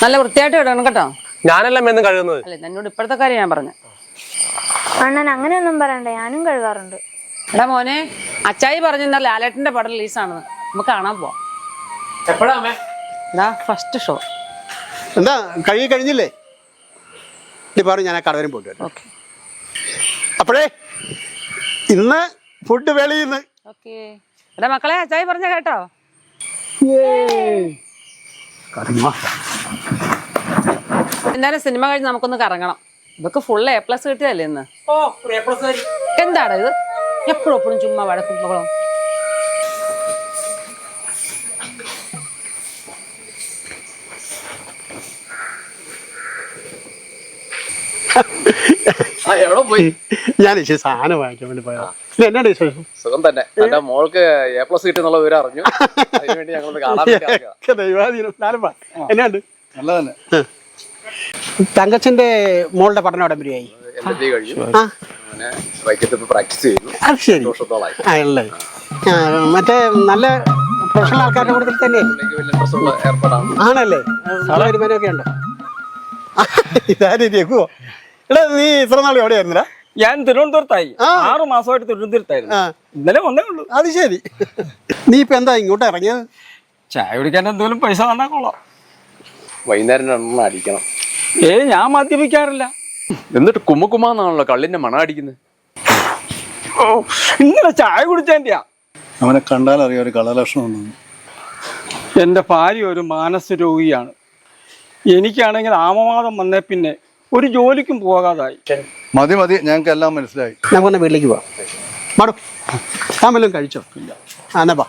നല്ല വൃത്തിയായിട്ട് ഇടണം കേട്ടോ. ഞാനെല്ലാം എന്നും കഴുകുന്നത്. അല്ലേ എന്നോട് ഇപ്പോഴത്തെ കാര്യം ഞാൻ പറഞ്ഞു. അണ്ണൻ അങ്ങനെയൊന്നും പറയണ്ട, ഞാനും കഴുകാറുണ്ട്. എടാ മോനെ, അച്ചായി പറഞ്ഞാൽ ലാലേട്ടന്റെ പടം റിലീസാണെന്ന്, നമുക്ക് കാണാൻ പോവാം. എപ്പോഴാ അമ്മേ? ഇതാ ഫസ്റ്റ് ഷോ. എന്താ കഴുകി കഴിഞ്ഞില്ലേ? നീ പറഞ്ഞു, ഞാൻ ആ കടവരും പോയിട്ട് വരാം. ഓക്കെ അപ്പോഴേ ഇന്ന് ഫുഡ് വെളിയിൽ നിന്ന്. ഓക്കെ. എടാ മക്കളെ, അച്ചായി പറഞ്ഞ കേട്ടോ. എന്തായാലും സിനിമ കഴിഞ്ഞ് നമുക്കൊന്ന് കറങ്ങണം. ഇതൊക്കെ ഫുൾ A+ കിട്ടിയതല്ലേ ഇന്ന്? എന്താണ് ഇത് എപ്പോഴും ചുമ്മാ വഴക്കും മകളും? ഞാൻ സാധനം വാങ്ങിക്കാൻ വേണ്ടി പോയാ. എന്നാണ് വിശേഷം? സുഖം തന്നെ. എന്റെ മോൾക്ക് A+ കിട്ടുന്നുള്ള വിവരം അറിഞ്ഞു. അതിനുവേണ്ടി ഞങ്ങൾ കാണാൻ ദൈവാധീനം. എന്നാണ്ട്? നല്ല തന്നെ. തങ്കച്ചന്റെ മോളുടെ പഠനം അവിടെ വരെയായി. കഴിഞ്ഞു. പ്രാക്ടീസ് ചെയ്യുന്നു. അത് ശരി. ആണല്ലേ? മറ്റേ നല്ല പ്രൊഫഷണൽ ആൾക്കാരുടെ കൂട്ടത്തിൽ തന്നെയല്ലേ? ആണല്ലേ? വരുമാനമൊക്കെ ഉണ്ടോ? ഇതാരും രഘുവോ? എടാ, നീ ഇത്ര നാൾ എവിടെയായിരുന്നടാ? ഞാൻ തിരുവനന്തപുരത്തായി. 6 മാസമായിട്ട് തിരുവനന്തപുരത്തായിരുന്നു. ഇന്നലെ വന്നേ ഉള്ളൂ. അത് ശരി. നീ ഇപ്പൊ എന്താ ഇങ്ങോട്ട് ഇറങ്ങിയത്? ചായ കുടിക്കാൻ എന്തെങ്കിലും പൈസ തന്നാ കൊള്ളാം. വൈകുന്നേരം അടിക്കണം. ഞാൻ മദ്യപിക്കാറില്ല. എന്നിട്ട് കുമ്മക്കുമാന്നാണല്ലോ കള്ളിന്റെ മണം അടിക്കുന്നത്. ഓ, ഇന്നലെ ചായ കുടിച്ചതിന്റെയാ. അവനെ കണ്ടാൽ അറിയാം ഒരു കളലക്ഷണം ഉണ്ടെന്ന്. എൻ്റെ ഭാര്യ ഒരു മാനസിക രോഗിയാണ്. എനിക്കാണെങ്കിൽ ആമവാദം വന്നേ പിന്നെ ഒരു ജോലിക്കും പോകാതായി. മതി മതി, ഞങ്ങൾക്ക് എല്ലാം മനസ്സിലായി. നമുക്കൊന്ന് വീട്ടിലേക്ക് പോവാം. മാഡം, താൻ വല്ലതും കഴിച്ചോ? ഇല്ല. എന്നാ പാ,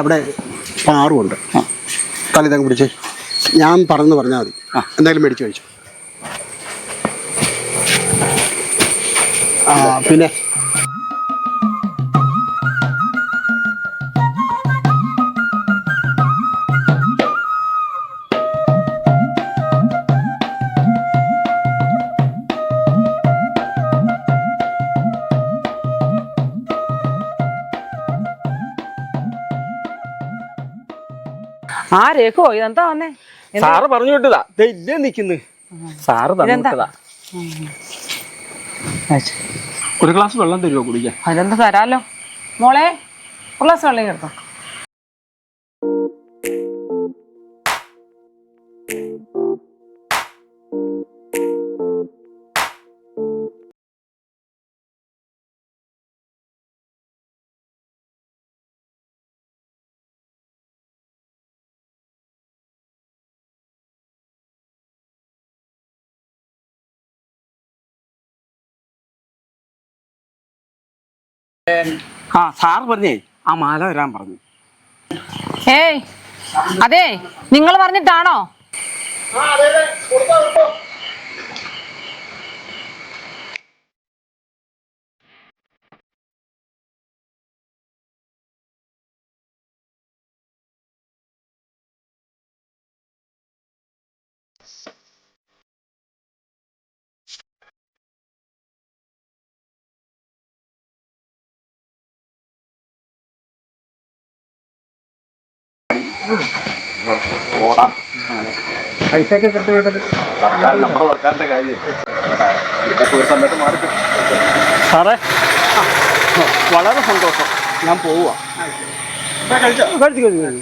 അവിടെ പാറുണ്ട്. തലിതങ്ങ് പിടിച്ചേ. ഞാൻ പറഞ്ഞെന്ന് പറഞ്ഞാൽ മതി. എന്തായാലും മേടിച്ച് കഴിച്ചു. പിന്നെ ആ രേഖോ, ഇതെന്താ വന്നേ? സാറ് പറഞ്ഞു വിട്ടതാ. ഇല്ലേ നിക്കുന്നു. സാറ് തന്നതാ. ഒരു ഗ്ലാസ് വെള്ളം തരുമോ കുടിക്കാൻ? അതെന്താ തരാലോ മോളെ. ഒരു ഗ്ലാസ് വെള്ളം കേട്ടോ. സാറ് പറഞ്ഞേ ആ മാല വരാൻ പറഞ്ഞു. ഏയ്, അതെ, നിങ്ങൾ പറഞ്ഞിട്ടാണോ? പൈസയൊക്കെ കൃത്യമായിട്ട് സാറേ, വളരെ സന്തോഷം. ഞാൻ പോവുക. വണ്ടി കേട്ടോ.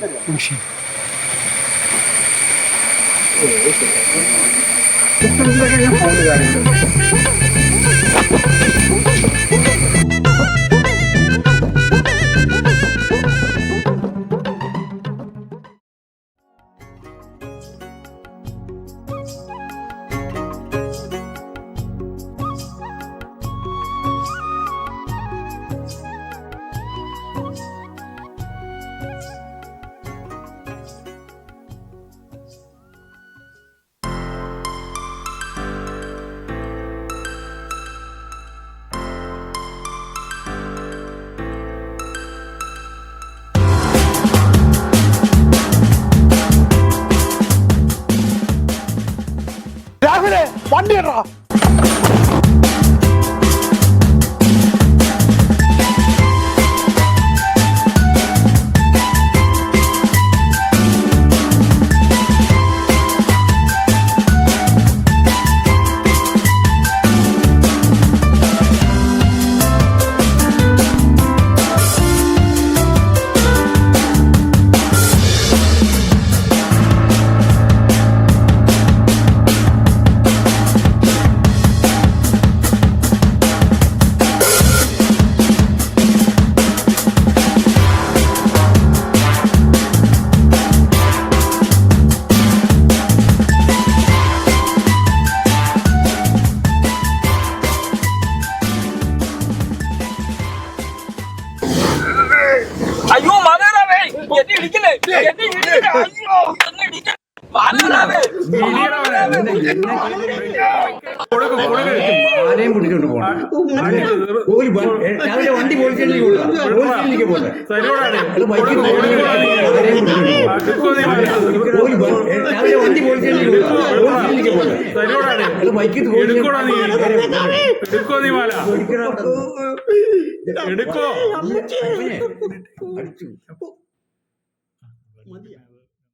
ആരെയും പിടിച്ചോണ്ട് പോകണം രാവിലെ വണ്ടി പോലീസിലേക്ക് പോലീസിലേക്ക് പോട്ടെ ബൈക്കിൽ രാവിലെ വണ്ടി പോലീസിലേക്ക് പോട്ടെ ബൈക്കിൽ എടുക്കോ